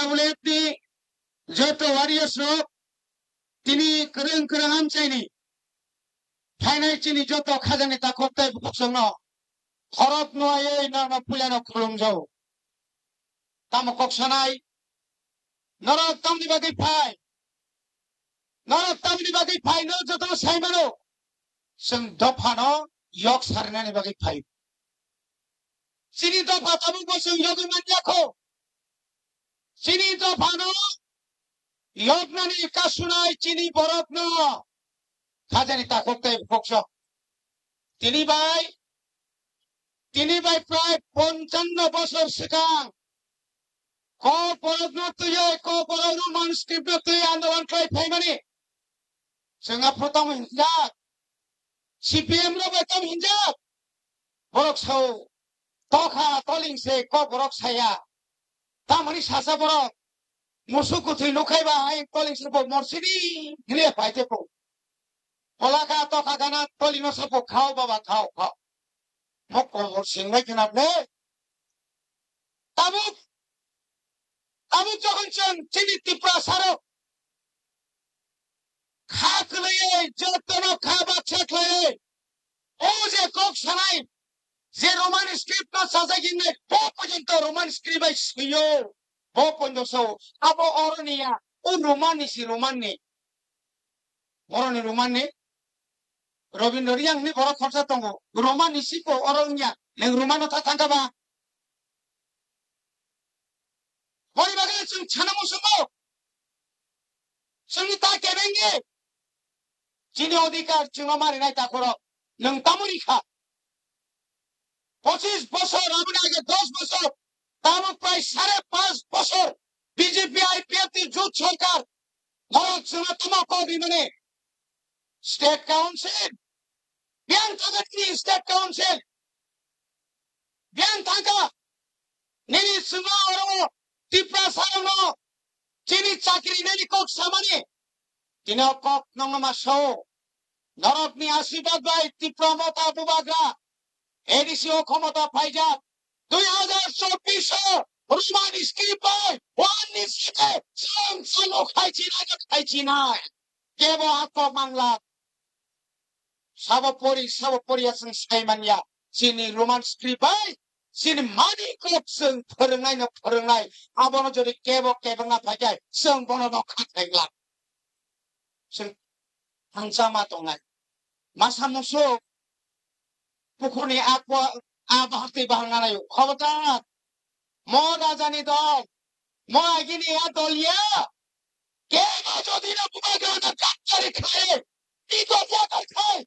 NWF-ni joto warriors rok tini kereng hamchaini phainai chini joto khajani ta khottai buksongno khorok noai na pulano khulumjau tam koksanai norok tamni bagai phai no joto saimano sing dofano yok sarnani bagai phai sini dofa tamu bosung yogi manjako sini dofano yok nani kasunai chini borok no khajani ta khottai bukso tini bai প্রায় 55 বছর সিগাং ক পরগ্ন তুই ক পরগ্ন মানস্ক্রিপ্ট তুই আন্দোলন খাই ফাইমানি जोंहा प्रथम हिंजाक CPM लो बेतम हिंजाक borok sau tokha tolingse ko borok saya tamani sasa borok musuh kutui nukai ba ai tolingse bo morsini hile paite po polaka tokha gana tolino sapo khao baba khao mokko singmai kenapne tabuk যখন চিনি ত্রিপুরা সারো খাকলে যতন খাবা ছাকলে ও যে cock সানাই যে Roman script না সাজা কিনে ও পর্যন্ত রোমান স্ক্রিপ্ট আই সুইও ও পর্যন্ত আবো অরনিয়া ও রোমাননি অরনি রবীন্দ্র রিয়াংনি বড় খরচা দङ রোমানি সিপো অরনিয়া नों রোমানো थांगाबा बड़ी बागे जों छानामो समाव जोंनि ता केबेंगे जिनि अधिकार जोंहा मारिनाय दाखरो नों तामुरिखा 25 বছর আবনে আগে 10 বছর তামো প্রায় 5.5 বছর বিজেপি আইপিএফ জোট সরকার ভারত जोंहा তামাকো বিমানে স্টেট কাউন্সিল বিয়ান থাকাটি স্টেট কাউন্সিল বিয়ান থাকা নিনি जोंहा আরো ত্রিপুরা সারনো চিনি চাকরি নেলি কক সামানি তিনা কক নংমা সো নরকনি আশীর্বাদ বাই ত্রিপুরা মতা বুবাগা এডিসিও ক্ষমতা পাইজা 2024 রুসমানি স্কিপার ওয়ানি সিতে সামসানো খাইছি না কেবো আত্ম বাংলা সাবপরি আসন সাইমানিয়া চিনি Roman script Sini mani klub seng perengai abono jadi kebo na pakai seng bono no katengla seng hangsa matongai masa musuh pukuni aqua abahti bahangana yuk khobatar mo rajani dol mo agini ya dolia kebo jodi na bumagana kattari khaye ito jakar khaye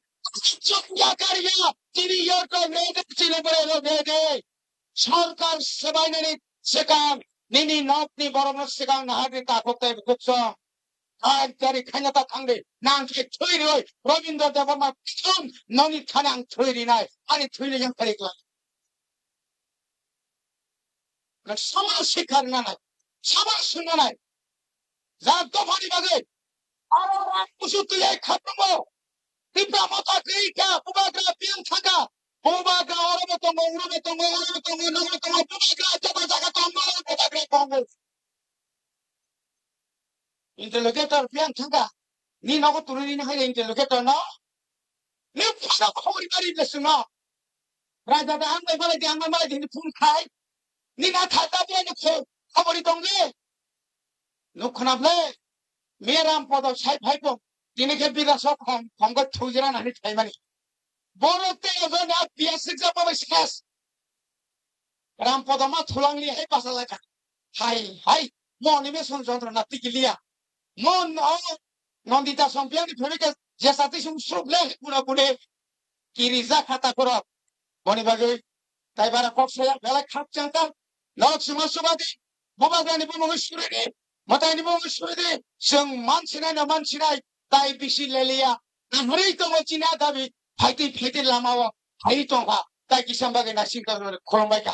chuk jakariya chini yorko mede chile bole mede সরকার সেবাই নেনি সেকাম নিনি নকনি বরং সেকাম নাহারি তা করতে books আর জারি খাইনাতা থাংদে নাংকে থইরি হই রবীন্দ্র দেববর্মা পিছন ননি খানাং থইরি নাই আনি থইলে যাং পারিকলা সমাজ শিক্ষার না নাই সমাজ শুনে নাই যা দফানি বাগে আর মুসু তুই খাতমো ত্রিপুরা মতা ক্রিকা পুবাগ্রা পিয়াং থাকা Bubaga orang bertemu interrogator pian thanga ni nago turuni ni hai interrogator no ni phana khori bari lesna raja da ang mai din phun khai ni na thata pian ni khori tongge no khanable meram podo sai phai po tini ke bira so khomgo thujra na ni thaimani Borote ozona biasik japa basikas. Ram podama thulangli hai pasalaka. Hai. Mon ime son jondro na tikilia. Mon nondita sompiang di phurika jasati sum suble pura kiriza khata koro. Boni bagai tai bara kopsaya bela khap changta. Lok sumasubadi. Bobagani bomoshurede. Matani bomoshurede. Sung mansinai tai bisi lelia. Namri to mochina dabi. Fighting lama wa fight on ha tai kisam bagai nasing ka kolombai ka